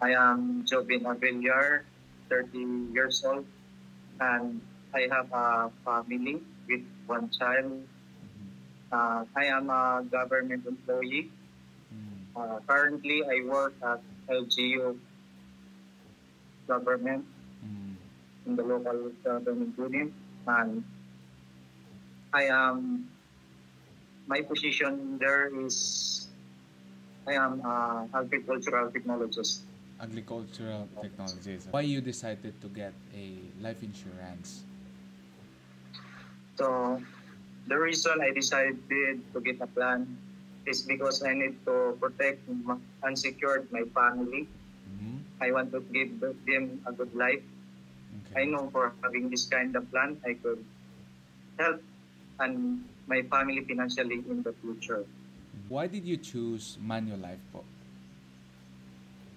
I am Jobin Avillar, 30 years old, and I have a family with one child. I am a government employee. Currently, I work at LGU government in the local government unit, and I am my position there is I am agricultural technologist. Agricultural technologies. Why you decided to get a life insurance? So the reason I decided to get a plan is because I need to protect and secure my family. I want to give them a good life. I know for having this kind of plan, I could help and my family financially in the future. Why did you choose Manulife po?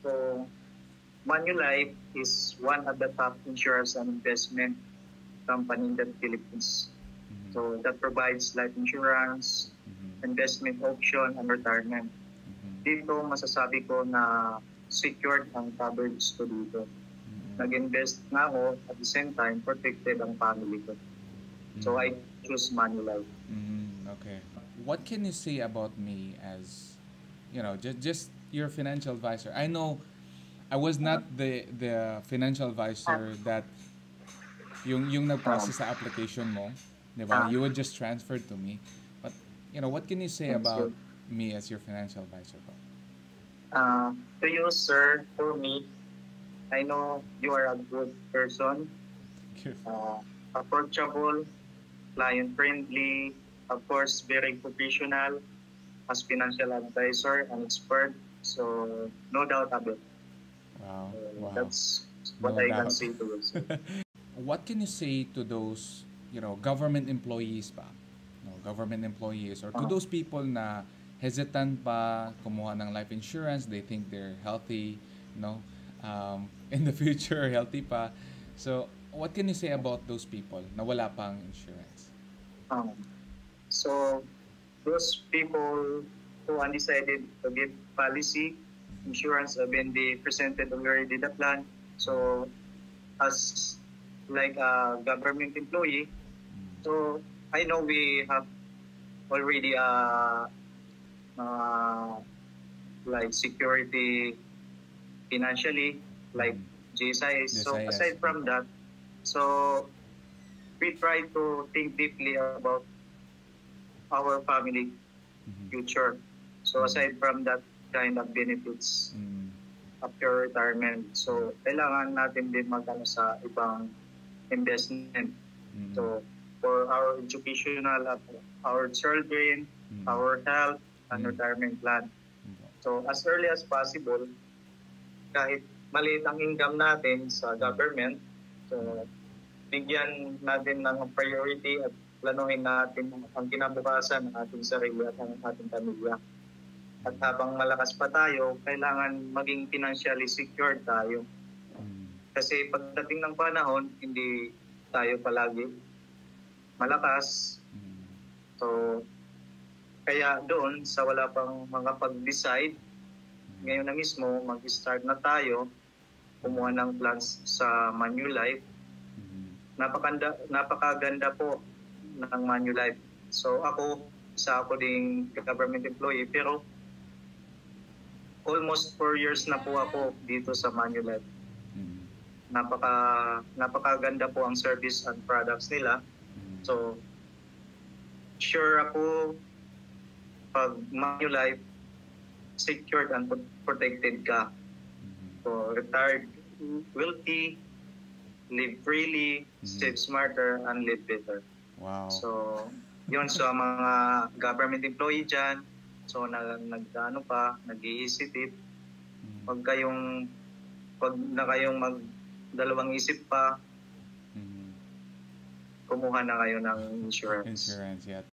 So Manulife is one of the top insurance and investment company in the Philippines. So that provides life insurance, investment option, and retirement. Dito masasabi ko na secured ang coverage ko dito. Nag-invest na ako, at the same time, protected ang family ko. So I choose Manulife. Okay. What can you say about me as, just your financial advisor? I know I was not the financial advisor that yung nag-process sa application mo, di ba? You would just transfer to me. But, what can you say about me as your financial advisor? To you, sir, for me, I know you are a good person, approachable, client-friendly, of course, very professional as financial advisor and expert. So, no doubt about it. Wow. That's what I can say to you, sir. What can you say to those, government employees pa? Government employees or to those people na hesitant pa kumuha ng life insurance, they think they're healthy, in the future, healthy pa. So, what can you say about those people na wala pang insurance? So, those people who undecided to get policy, insurance when they presented already the plan. So, as like a government employee, so I know we have already like security financially, like GSIS. So aside from that, so we try to think deeply about our family future. So aside from that kind of benefits after retirement, so kailangan natin din magano sa ibang investment. So for our educational, our children, our health, and retirement plan. So as early as possible, kahit maliit ang income natin sa government, so bigyan natin ng priority at planuhin natin ang kinabukasan ng ating sarili at ang ating pamilya. At habang malakas pa tayo, kailangan maging financially secured tayo. Kasi pagdating ng panahon, hindi tayo palagi malakas. So, kaya doon sa wala pang mga pag-decide, ngayon na mismo, mag-start na tayo, kumuha ng plans sa Manulife. Napakaganda po ng Manulife. So isa ako ding government employee, pero almost 4 years na po ako dito sa Manulife. Napakaganda po ang service and products nila. So, sure ako pag Manulife, secured and protected ka. So, retired wealthy, live freely, save smarter, and live better. Wow. So, yun sa mga government employee dyan. So, nag-iisip, pag na kayong magdalawang isip pa, kumuha na kayo ng insurance. Insurance, yeah.